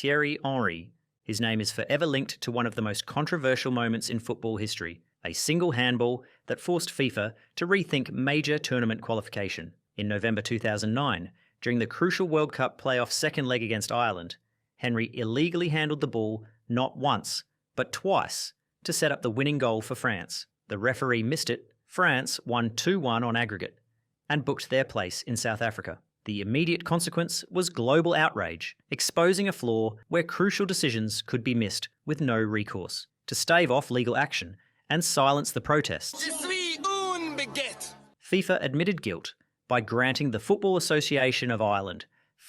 Thierry Henry. His name is forever linked to one of the most controversial moments in football history, a single handball that forced FIFA to rethink major tournament qualification. In November 2009, during the crucial World Cup playoff second leg against Ireland, Henry illegally handled the ball not once, but twice, to set up the winning goal for France. The referee missed it, France won 2-1 on aggregate, and booked their place in South Africa. The immediate consequence was global outrage, exposing a flaw where crucial decisions could be missed with no recourse. To stave off legal action and silence the protests, FIFA admitted guilt by granting the Football Association of Ireland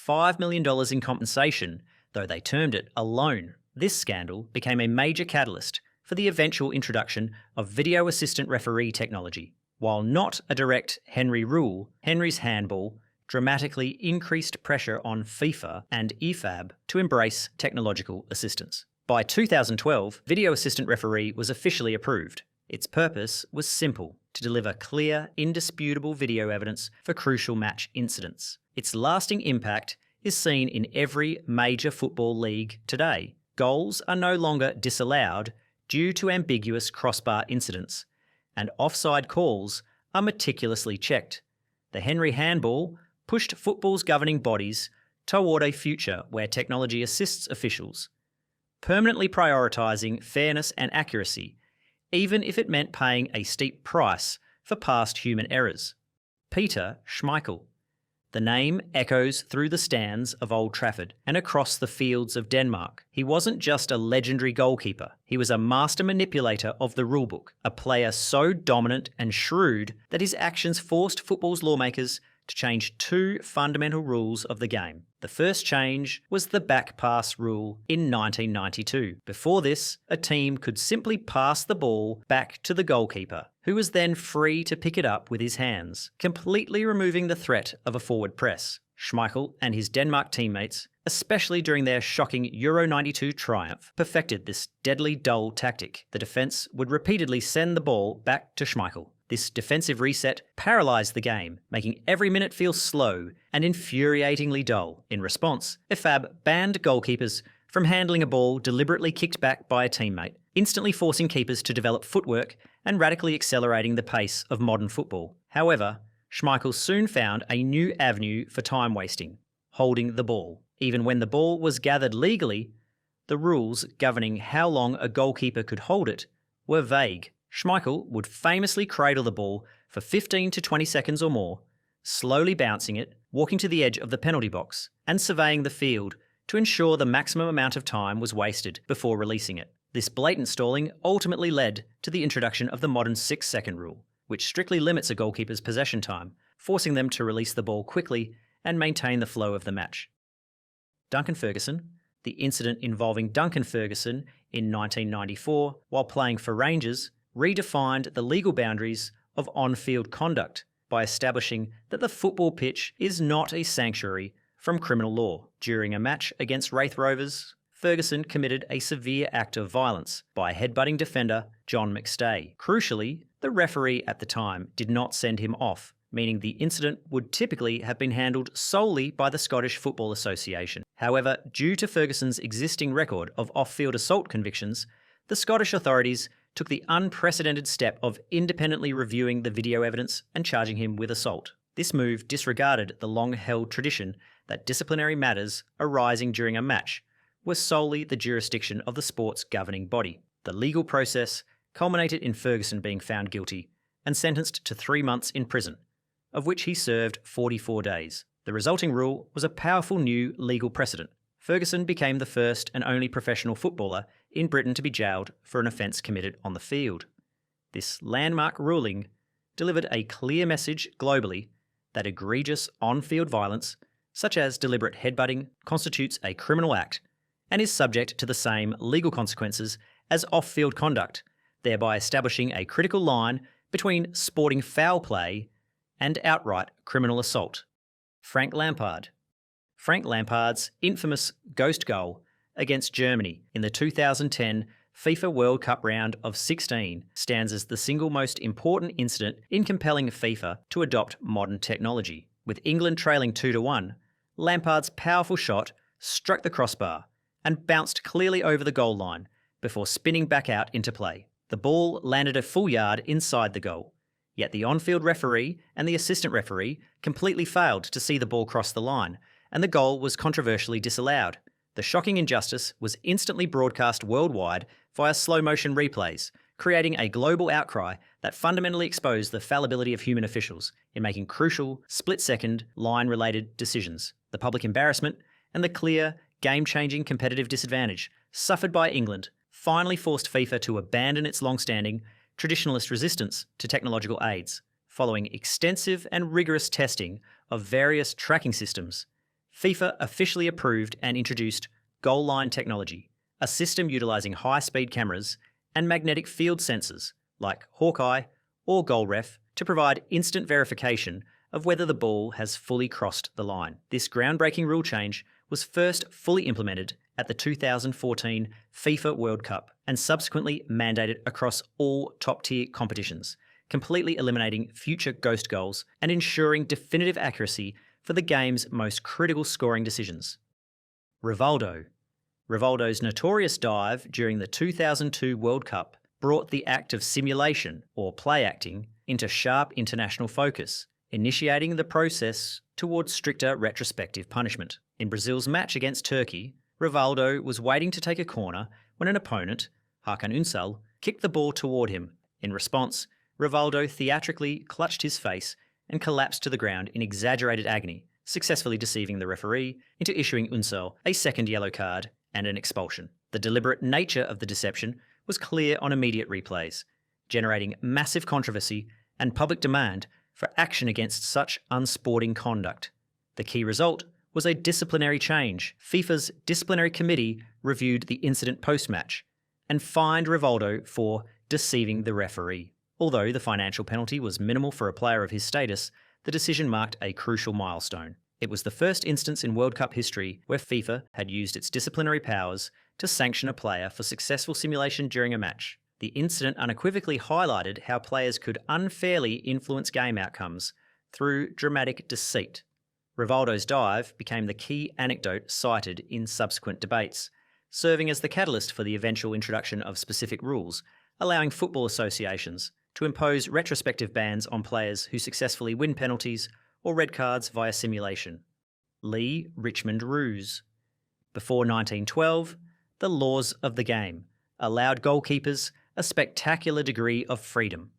$5 million in compensation, though they termed it a loan. This scandal became a major catalyst for the eventual introduction of video assistant referee technology. While not a direct Henry rule, Henry's handball dramatically increased pressure on FIFA and IFAB to embrace technological assistance. By 2012, video assistant referee was officially approved. Its purpose was simple: to deliver clear, indisputable video evidence for crucial match incidents. Its lasting impact is seen in every major football league today. Goals are no longer disallowed due to ambiguous crossbar incidents, and offside calls are meticulously checked. The Henry handball pushed football's governing bodies toward a future where technology assists officials, permanently prioritising fairness and accuracy, even if it meant paying a steep price for past human errors. Peter Schmeichel. The name echoes through the stands of Old Trafford and across the fields of Denmark. He wasn't just a legendary goalkeeper, he was a master manipulator of the rulebook, a player so dominant and shrewd that his actions forced football's lawmakers to change two fundamental rules of the game. The first change was the back pass rule in 1992. Before this, a team could simply pass the ball back to the goalkeeper, who was then free to pick it up with his hands, completely removing the threat of a forward press. Schmeichel and his Denmark teammates, especially during their shocking Euro 92 triumph, perfected this deadly dull tactic. The defence would repeatedly send the ball back to Schmeichel. This defensive reset paralysed the game, making every minute feel slow and infuriatingly dull. In response, IFAB banned goalkeepers from handling a ball deliberately kicked back by a teammate, instantly forcing keepers to develop footwork and radically accelerating the pace of modern football. However, Schmeichel soon found a new avenue for time wasting: holding the ball. Even when the ball was gathered legally, the rules governing how long a goalkeeper could hold it were vague. Schmeichel would famously cradle the ball for 15 to 20 seconds or more, slowly bouncing it, walking to the edge of the penalty box, and surveying the field to ensure the maximum amount of time was wasted before releasing it. This blatant stalling ultimately led to the introduction of the modern 6-second rule, which strictly limits a goalkeeper's possession time, forcing them to release the ball quickly and maintain the flow of the match. Duncan Ferguson. The incident involving Duncan Ferguson in 1994, while playing for Rangers, redefined the legal boundaries of on-field conduct by establishing that the football pitch is not a sanctuary from criminal law. During a match against Wraith Rovers, Ferguson committed a severe act of violence by headbutting defender John McStay. Crucially, the referee at the time did not send him off, meaning the incident would typically have been handled solely by the Scottish Football Association. However, due to Ferguson's existing record of off-field assault convictions, the Scottish authorities took the unprecedented step of independently reviewing the video evidence and charging him with assault. This move disregarded the long-held tradition that disciplinary matters arising during a match were solely the jurisdiction of the sport's governing body. The legal process culminated in Ferguson being found guilty and sentenced to 3 months in prison, of which he served 44 days. The resulting rule was a powerful new legal precedent. Ferguson became the first and only professional footballer in Britain to be jailed for an offence committed on the field. This landmark ruling delivered a clear message globally that egregious on-field violence, such as deliberate headbutting, constitutes a criminal act and is subject to the same legal consequences as off-field conduct, thereby establishing a critical line between sporting foul play and outright criminal assault. Frank Lampard. Frank Lampard's infamous ghost goal against Germany in the 2010 FIFA World Cup round of 16 stands as the single most important incident in compelling FIFA to adopt modern technology. With England trailing 2-1, Lampard's powerful shot struck the crossbar and bounced clearly over the goal line before spinning back out into play. The ball landed a full yard inside the goal, yet the on-field referee and the assistant referee completely failed to see the ball cross the line, and the goal was controversially disallowed. The shocking injustice was instantly broadcast worldwide via slow-motion replays, creating a global outcry that fundamentally exposed the fallibility of human officials in making crucial, split-second, line-related decisions. The public embarrassment and the clear, game-changing competitive disadvantage suffered by England finally forced FIFA to abandon its long-standing, traditionalist resistance to technological aids. Following extensive and rigorous testing of various tracking systems, FIFA officially approved and introduced goal line technology, a system utilising high-speed cameras and magnetic field sensors like Hawkeye or GoalRef to provide instant verification of whether the ball has fully crossed the line. This groundbreaking rule change was first fully implemented at the 2014 FIFA World Cup and subsequently mandated across all top-tier competitions, completely eliminating future ghost goals and ensuring definitive accuracy for the game's most critical scoring decisions. Rivaldo. Rivaldo's notorious dive during the 2002 World Cup brought the act of simulation, or play acting, into sharp international focus, initiating the process towards stricter retrospective punishment. In Brazil's match against Turkey, Rivaldo was waiting to take a corner when an opponent, Hakan Ünsal, kicked the ball toward him. In response, Rivaldo theatrically clutched his face and collapsed to the ground in exaggerated agony, successfully deceiving the referee into issuing Ünsal a second yellow card and an expulsion. The deliberate nature of the deception was clear on immediate replays, generating massive controversy and public demand for action against such unsporting conduct. The key result was a disciplinary change. FIFA's disciplinary committee reviewed the incident post-match and fined Rivaldo for deceiving the referee. Although the financial penalty was minimal for a player of his status, the decision marked a crucial milestone. It was the first instance in World Cup history where FIFA had used its disciplinary powers to sanction a player for successful simulation during a match. The incident unequivocally highlighted how players could unfairly influence game outcomes through dramatic deceit. Rivaldo's dive became the key anecdote cited in subsequent debates, serving as the catalyst for the eventual introduction of specific rules, allowing football associations to impose retrospective bans on players who successfully win penalties or red cards via simulation. Lee Richmond ruse. Before 1912, the laws of the game allowed goalkeepers a spectacular degree of freedom.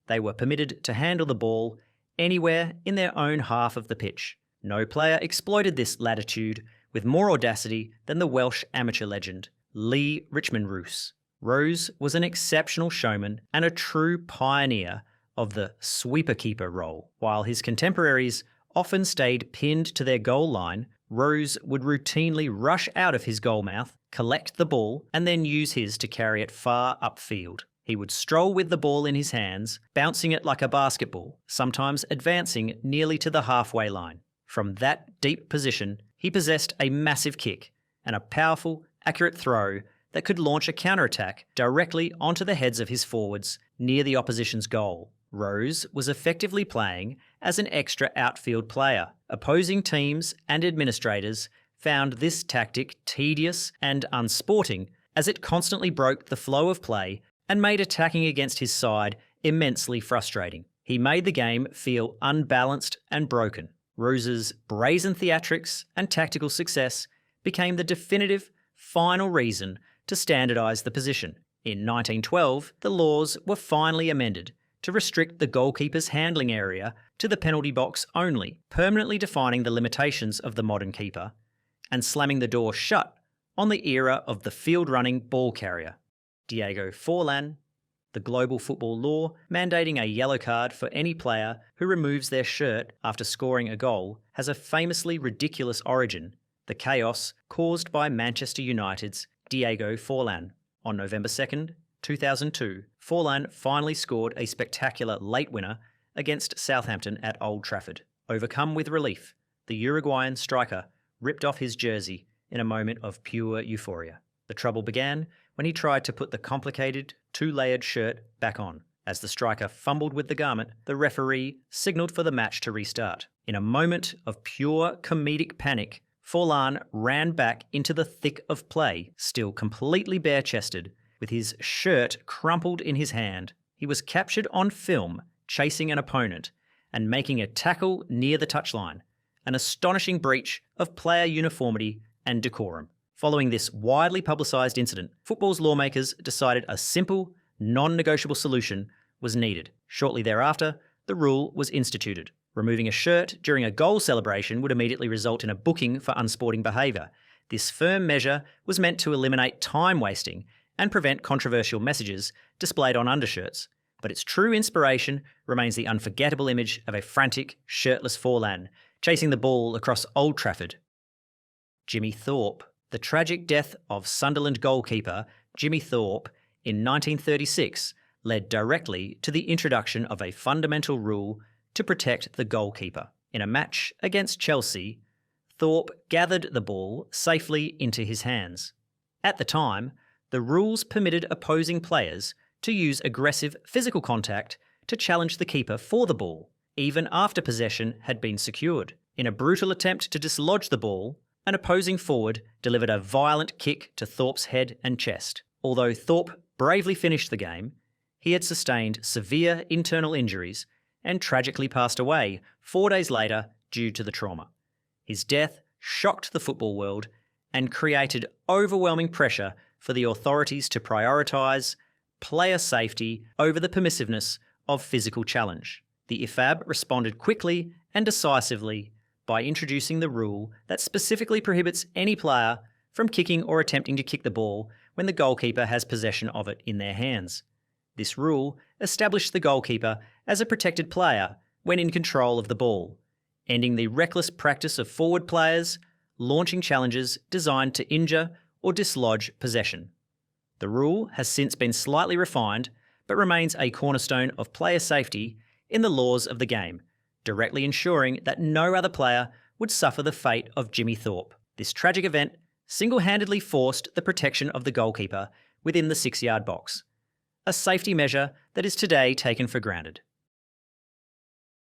They were permitted to handle the ball anywhere in their own half of the pitch. No player exploited this latitude with more audacity than the Welsh amateur legend, Lee Richmond Roos. Rose was an exceptional showman and a true pioneer of the sweeper-keeper role. While his contemporaries often stayed pinned to their goal line, Rose would routinely rush out of his goal mouth, collect the ball, and then use his to carry it far upfield. He would stroll with the ball in his hands, bouncing it like a basketball, sometimes advancing nearly to the halfway line. From that deep position, he possessed a massive kick and a powerful, accurate throw that could launch a counterattack directly onto the heads of his forwards near the opposition's goal. Rose was effectively playing as an extra outfield player. Opposing teams and administrators found this tactic tedious and unsporting as it constantly broke the flow of play and made attacking against his side immensely frustrating. He made the game feel unbalanced and broken. Rose's brazen theatrics and tactical success became the definitive, final reason to standardise the position. In 1912, the laws were finally amended to restrict the goalkeeper's handling area to the penalty box only, permanently defining the limitations of the modern keeper and slamming the door shut on the era of the field-running ball carrier. Diego Forlán, the global football law mandating a yellow card for any player who removes their shirt after scoring a goal, has a famously ridiculous origin: the chaos caused by Manchester United's Diego Forlán. On November 2nd, 2002, Forlán finally scored a spectacular late winner against Southampton at Old Trafford. Overcome with relief, the Uruguayan striker ripped off his jersey in a moment of pure euphoria. The trouble began when he tried to put the complicated, two-layered shirt back on. As the striker fumbled with the garment, the referee signalled for the match to restart. In a moment of pure comedic panic, Forlán ran back into the thick of play, still completely bare-chested, with his shirt crumpled in his hand. He was captured on film, chasing an opponent, and making a tackle near the touchline, an astonishing breach of player uniformity and decorum. Following this widely publicised incident, football's lawmakers decided a simple, non-negotiable solution was needed. Shortly thereafter, the rule was instituted. Removing a shirt during a goal celebration would immediately result in a booking for unsporting behaviour. This firm measure was meant to eliminate time wasting and prevent controversial messages displayed on undershirts, but its true inspiration remains the unforgettable image of a frantic, shirtless Forlán chasing the ball across Old Trafford. Jimmy Thorpe. The tragic death of Sunderland goalkeeper Jimmy Thorpe in 1936 led directly to the introduction of a fundamental rule to protect the goalkeeper. In a match against Chelsea, Thorpe gathered the ball safely into his hands. At the time, the rules permitted opposing players to use aggressive physical contact to challenge the keeper for the ball, even after possession had been secured. In a brutal attempt to dislodge the ball, an opposing forward delivered a violent kick to Thorpe's head and chest. Although Thorpe bravely finished the game, he had sustained severe internal injuries and tragically passed away 4 days later due to the trauma. His death shocked the football world and created overwhelming pressure for the authorities to prioritise player safety over the permissiveness of physical challenge. The IFAB responded quickly and decisively by introducing the rule that specifically prohibits any player from kicking or attempting to kick the ball when the goalkeeper has possession of it in their hands. This rule established the goalkeeper as a protected player when in control of the ball, ending the reckless practice of forward players launching challenges designed to injure or dislodge possession. The rule has since been slightly refined, but remains a cornerstone of player safety in the laws of the game, directly ensuring that no other player would suffer the fate of Jimmy Thorpe. This tragic event single-handedly forced the protection of the goalkeeper within the 6-yard box, a safety measure that is today taken for granted.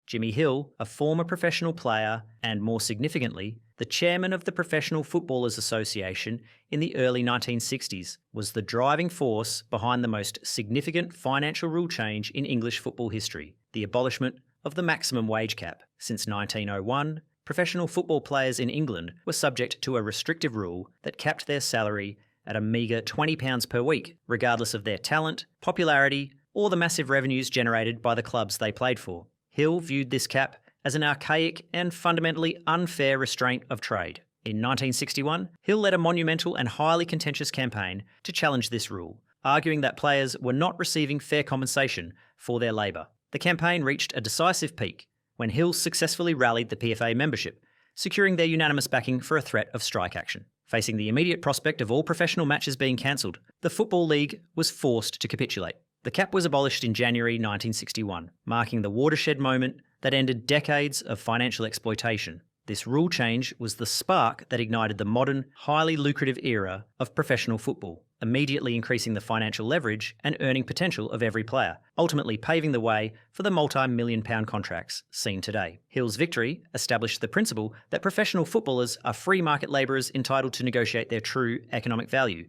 Jimmy Hill, a former professional player and, more significantly, the chairman of the Professional Footballers Association in the early 1960s, was the driving force behind the most significant financial rule change in English football history, the abolishment of the maximum wage cap. Since 1901, professional football players in England were subject to a restrictive rule that capped their salary at a meagre £20 per week, regardless of their talent, popularity, or the massive revenues generated by the clubs they played for. Hill viewed this cap as an archaic and fundamentally unfair restraint of trade. In 1961, Hill led a monumental and highly contentious campaign to challenge this rule, arguing that players were not receiving fair compensation for their labour. The campaign reached a decisive peak when Hill successfully rallied the PFA membership, securing their unanimous backing for a threat of strike action. Facing the immediate prospect of all professional matches being cancelled, the Football League was forced to capitulate. The cap was abolished in January 1961, marking the watershed moment that ended decades of financial exploitation. This rule change was the spark that ignited the modern, highly lucrative era of professional football, immediately increasing the financial leverage and earning potential of every player, ultimately paving the way for the multi-million-pound contracts seen today. Hill's victory established the principle that professional footballers are free market labourers entitled to negotiate their true economic value.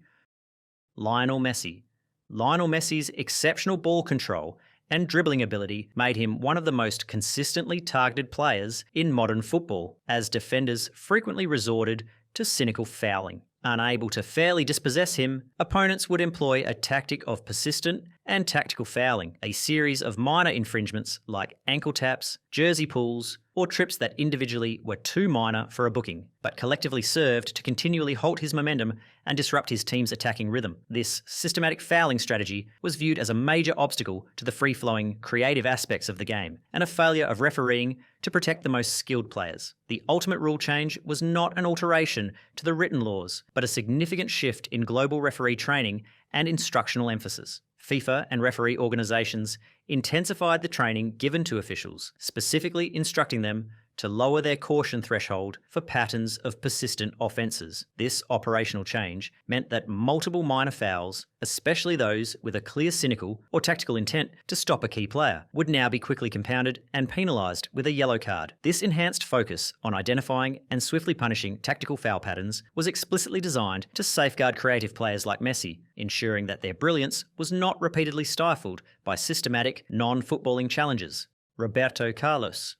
Lionel Messi. Lionel Messi's exceptional ball control and dribbling ability made him one of the most consistently targeted players in modern football, as defenders frequently resorted to cynical fouling. Unable to fairly dispossess him, opponents would employ a tactic of persistent and tactical fouling, a series of minor infringements like ankle taps, jersey pulls, or trips that individually were too minor for a booking, but collectively served to continually halt his momentum and disrupt his team's attacking rhythm. This systematic fouling strategy was viewed as a major obstacle to the free-flowing, creative aspects of the game, and a failure of refereeing to protect the most skilled players. The ultimate rule change was not an alteration to the written laws, but a significant shift in global referee training and instructional emphasis. FIFA and referee organisations intensified the training given to officials, specifically instructing them to lower their caution threshold for patterns of persistent offences. This operational change meant that multiple minor fouls, especially those with a clear cynical or tactical intent to stop a key player, would now be quickly compounded and penalised with a yellow card. This enhanced focus on identifying and swiftly punishing tactical foul patterns was explicitly designed to safeguard creative players like Messi, ensuring that their brilliance was not repeatedly stifled by systematic, non-footballing challenges. Roberto Carlos.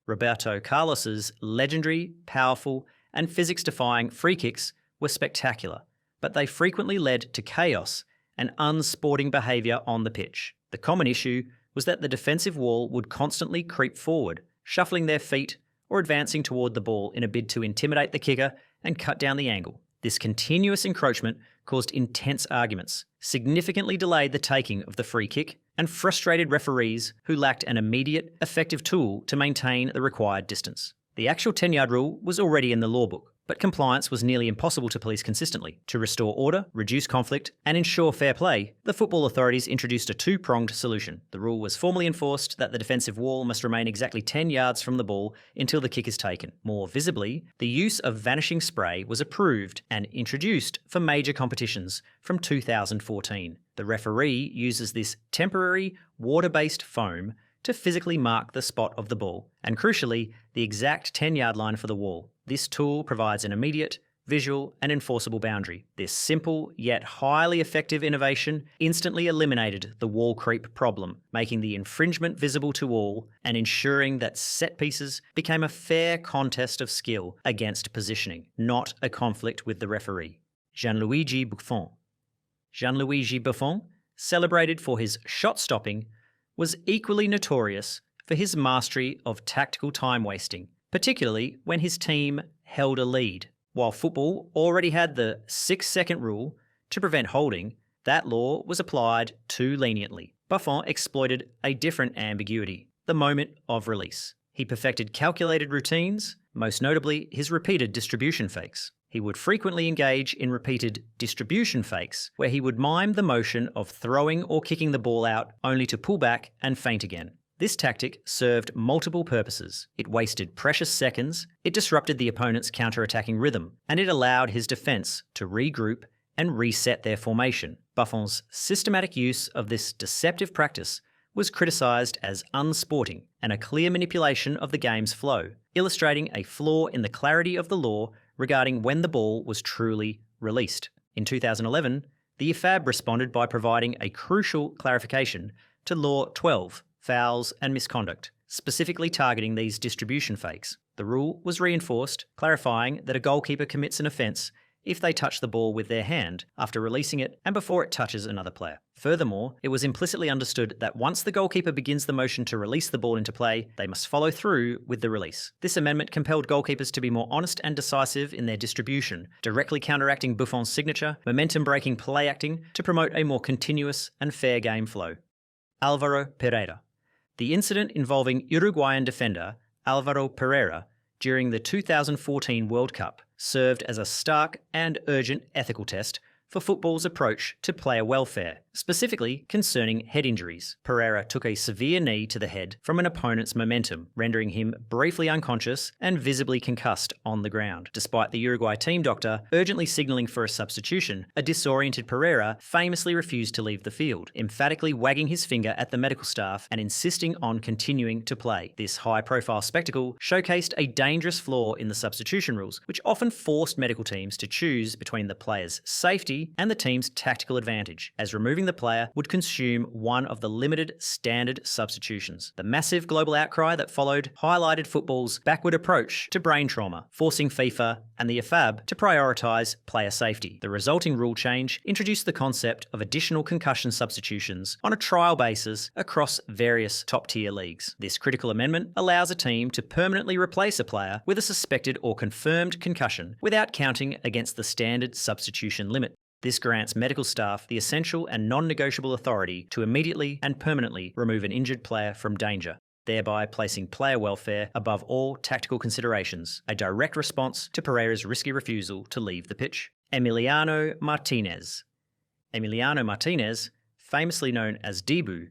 Roberto Carlos's legendary, powerful, and physics-defying free kicks were spectacular, but they frequently led to chaos and unsporting behaviour on the pitch. The common issue was that the defensive wall would constantly creep forward, shuffling their feet or advancing toward the ball in a bid to intimidate the kicker and cut down the angle. This continuous encroachment caused intense arguments, significantly delayed the taking of the free kick, and frustrated referees who lacked an immediate, effective tool to maintain the required distance. The actual 10-yard rule was already in the law book, but compliance was nearly impossible to police consistently. To restore order, reduce conflict, and ensure fair play, the football authorities introduced a two-pronged solution. The rule was formally enforced that the defensive wall must remain exactly 10 yards from the ball until the kick is taken. More visibly, the use of vanishing spray was approved and introduced for major competitions from 2014. The referee uses this temporary, water-based foam to physically mark the spot of the ball, and crucially, the exact 10-yard line for the wall. This tool provides an immediate, visual, and enforceable boundary. This simple yet highly effective innovation instantly eliminated the wall creep problem, making the infringement visible to all and ensuring that set pieces became a fair contest of skill against positioning, not a conflict with the referee. Gianluigi Buffon. Gianluigi Buffon, celebrated for his shot-stopping, was equally notorious for his mastery of tactical time-wasting, particularly when his team held a lead. While football already had the 6-second rule to prevent holding, that law was applied too leniently. Buffon exploited a different ambiguity, the moment of release. He perfected calculated routines, most notably his repeated distribution fakes. He would frequently engage in repeated distribution fakes, where he would mime the motion of throwing or kicking the ball out only to pull back and feint again. This tactic served multiple purposes. It wasted precious seconds, it disrupted the opponent's counter-attacking rhythm, and it allowed his defence to regroup and reset their formation. Buffon's systematic use of this deceptive practice was criticised as unsporting and a clear manipulation of the game's flow, illustrating a flaw in the clarity of the law regarding when the ball was truly released. In 2011, the IFAB responded by providing a crucial clarification to Law 12, Fouls and Misconduct, specifically targeting these distribution fakes. The rule was reinforced, clarifying that a goalkeeper commits an offence if they touch the ball with their hand after releasing it and before it touches another player. Furthermore, it was implicitly understood that once the goalkeeper begins the motion to release the ball into play, they must follow through with the release. This amendment compelled goalkeepers to be more honest and decisive in their distribution, directly counteracting Buffon's signature, momentum-breaking play acting to promote a more continuous and fair game flow. Álvaro Pereira. The incident involving Uruguayan defender Álvaro Pereira during the 2014 World Cup served as a stark and urgent ethical test for football's approach to player welfare, specifically concerning head injuries. Pereira took a severe knee to the head from an opponent's momentum, rendering him briefly unconscious and visibly concussed on the ground. Despite the Uruguay team doctor urgently signalling for a substitution, a disoriented Pereira famously refused to leave the field, emphatically wagging his finger at the medical staff and insisting on continuing to play. This high-profile spectacle showcased a dangerous flaw in the substitution rules, which often forced medical teams to choose between the player's safety and the team's tactical advantage, as removing the player would consume one of the limited standard substitutions. The massive global outcry that followed highlighted football's backward approach to brain trauma, forcing FIFA and the IFAB to prioritise player safety. The resulting rule change introduced the concept of additional concussion substitutions on a trial basis across various top-tier leagues. This critical amendment allows a team to permanently replace a player with a suspected or confirmed concussion without counting against the standard substitution limit. This grants medical staff the essential and non-negotiable authority to immediately and permanently remove an injured player from danger, thereby placing player welfare above all tactical considerations, a direct response to Pereira's risky refusal to leave the pitch. Emiliano Martinez. Emiliano Martinez, famously known as Dibu,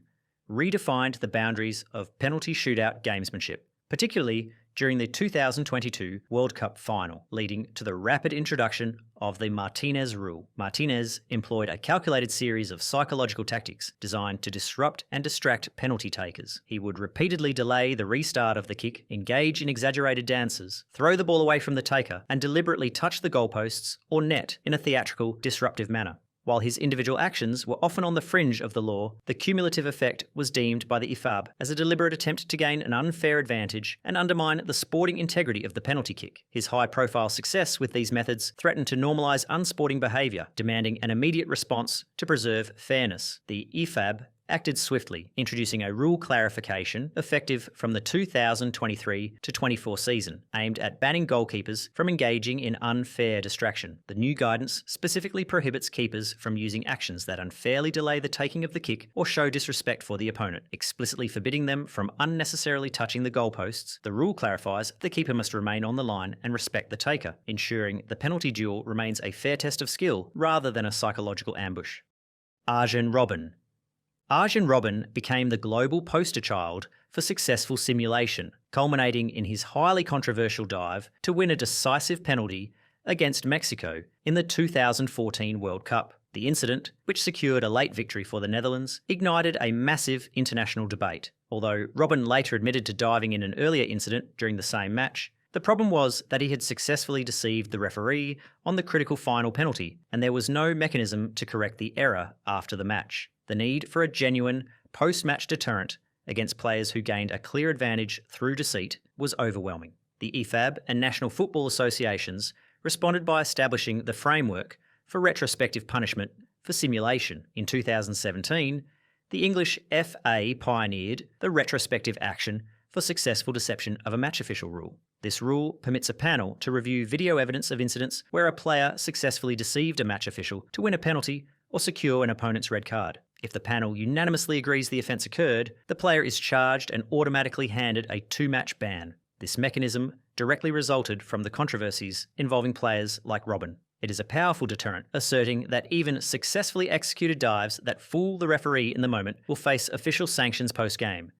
redefined the boundaries of penalty shootout gamesmanship, particularly during the 2022 World Cup final, leading to the rapid introduction of the Martinez rule. Martinez employed a calculated series of psychological tactics designed to disrupt and distract penalty takers. He would repeatedly delay the restart of the kick, engage in exaggerated dances, throw the ball away from the taker, and deliberately touch the goalposts or net in a theatrical, disruptive manner. While his individual actions were often on the fringe of the law, the cumulative effect was deemed by the IFAB as a deliberate attempt to gain an unfair advantage and undermine the sporting integrity of the penalty kick. His high-profile success with these methods threatened to normalise unsporting behaviour, demanding an immediate response to preserve fairness. The IFAB acted swiftly, introducing a rule clarification effective from the 2023-24 season, aimed at banning goalkeepers from engaging in unfair distraction. The new guidance specifically prohibits keepers from using actions that unfairly delay the taking of the kick or show disrespect for the opponent, explicitly forbidding them from unnecessarily touching the goalposts. The rule clarifies the keeper must remain on the line and respect the taker, ensuring the penalty duel remains a fair test of skill rather than a psychological ambush. Arjen Robben. Arjen Robben became the global poster child for successful simulation, culminating in his highly controversial dive to win a decisive penalty against Mexico in the 2014 World Cup. The incident, which secured a late victory for the Netherlands, ignited a massive international debate. Although Robben later admitted to diving in an earlier incident during the same match, the problem was that he had successfully deceived the referee on the critical final penalty, and there was no mechanism to correct the error after the match. The need for a genuine post-match deterrent against players who gained a clear advantage through deceit was overwhelming. The IFAB and National Football Associations responded by establishing the framework for retrospective punishment for simulation. In 2017, the English FA pioneered the retrospective action for successful deception of a match official rule. This rule permits a panel to review video evidence of incidents where a player successfully deceived a match official to win a penalty or secure an opponent's red card. If the panel unanimously agrees the offence occurred, the player is charged and automatically handed a 2-match ban. This mechanism directly resulted from the controversies involving players like Robben. It is a powerful deterrent, asserting that even successfully executed dives that fool the referee in the moment will face official sanctions post-game.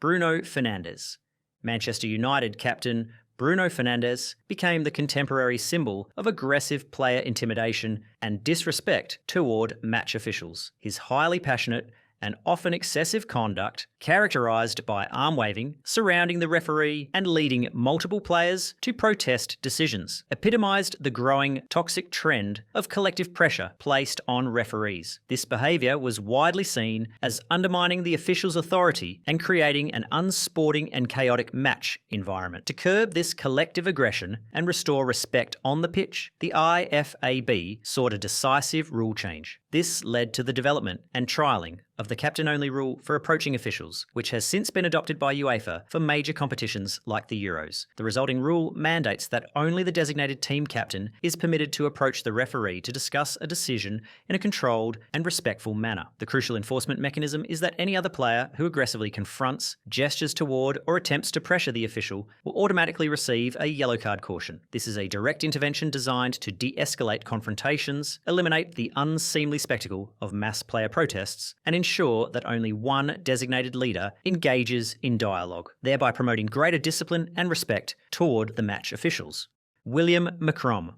Bruno Fernandes. Manchester United captain Bruno Fernandes became the contemporary symbol of aggressive player intimidation and disrespect toward match officials. His highly passionate and often excessive conduct, characterised by arm-waving, surrounding the referee and leading multiple players to protest decisions, epitomised the growing toxic trend of collective pressure placed on referees. This behaviour was widely seen as undermining the official's authority and creating an unsporting and chaotic match environment. To curb this collective aggression and restore respect on the pitch, the IFAB sought a decisive rule change. This led to the development and trialling of the captain-only rule for approaching officials, which has since been adopted by UEFA for major competitions like the Euros. The resulting rule mandates that only the designated team captain is permitted to approach the referee to discuss a decision in a controlled and respectful manner. The crucial enforcement mechanism is that any other player who aggressively confronts, gestures toward, or attempts to pressure the official will automatically receive a yellow card caution. This is a direct intervention designed to de-escalate confrontations, eliminate the unseemly spectacle of mass player protests, and ensure that only one designated leader engages in dialogue, thereby promoting greater discipline and respect toward the match officials. William Macron.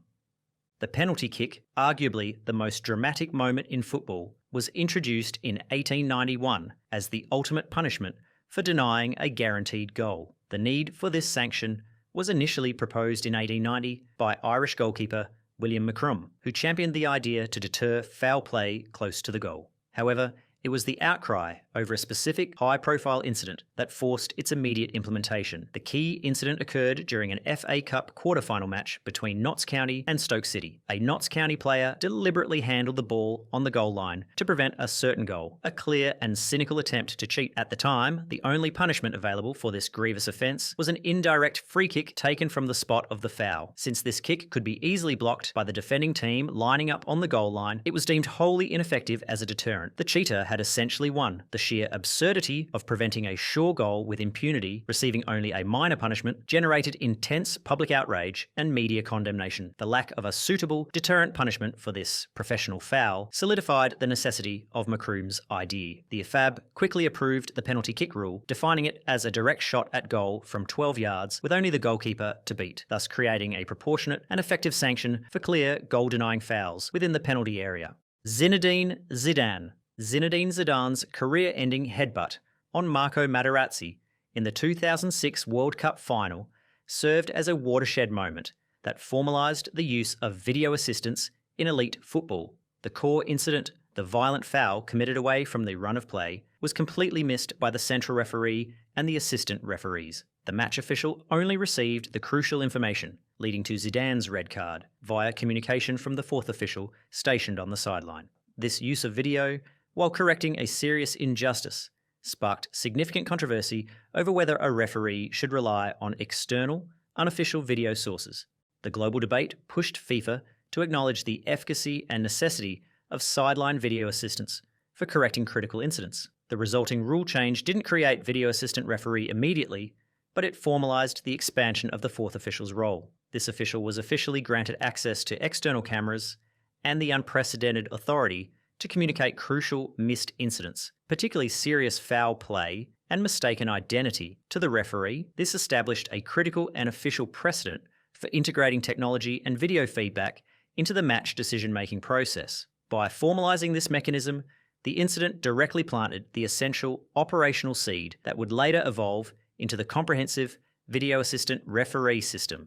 The penalty kick, arguably the most dramatic moment in football, was introduced in 1891 as the ultimate punishment for denying a guaranteed goal. The need for this sanction was initially proposed in 1890 by Irish goalkeeper William Macron, who championed the idea to deter foul play close to the goal. However, it was the outcry over a specific high-profile incident that forced its immediate implementation. The key incident occurred during an FA Cup quarter-final match between Notts County and Stoke City. A Notts County player deliberately handled the ball on the goal line to prevent a certain goal, a clear and cynical attempt to cheat. At the time, the only punishment available for this grievous offence was an indirect free kick taken from the spot of the foul. Since this kick could be easily blocked by the defending team lining up on the goal line, it was deemed wholly ineffective as a deterrent. The cheater had had essentially won. The sheer absurdity of preventing a sure goal with impunity, receiving only a minor punishment, generated intense public outrage and media condemnation. The lack of a suitable deterrent punishment for this professional foul solidified the necessity of Macroom's idea. The IFAB quickly approved the penalty kick rule, defining it as a direct shot at goal from 12 yards with only the goalkeeper to beat, thus creating a proportionate and effective sanction for clear goal-denying fouls within the penalty area. Zinedine Zidane. Zinedine Zidane's career-ending headbutt on Marco Materazzi in the 2006 World Cup final served as a watershed moment that formalised the use of video assistance in elite football. The core incident, the violent foul committed away from the run of play, was completely missed by the central referee and the assistant referees. The match official only received the crucial information, leading to Zidane's red card, via communication from the fourth official stationed on the sideline. This use of video, while correcting a serious injustice, sparked significant controversy over whether a referee should rely on external, unofficial video sources. The global debate pushed FIFA to acknowledge the efficacy and necessity of sideline video assistance for correcting critical incidents. The resulting rule change didn't create video assistant referee immediately, but it formalised the expansion of the fourth official's role. This official was officially granted access to external cameras and the unprecedented authority to communicate crucial missed incidents, particularly serious foul play and mistaken identity, to the referee. This established a critical and official precedent for integrating technology and video feedback into the match decision-making process. By formalising this mechanism, the incident directly planted the essential operational seed that would later evolve into the comprehensive video assistant referee system,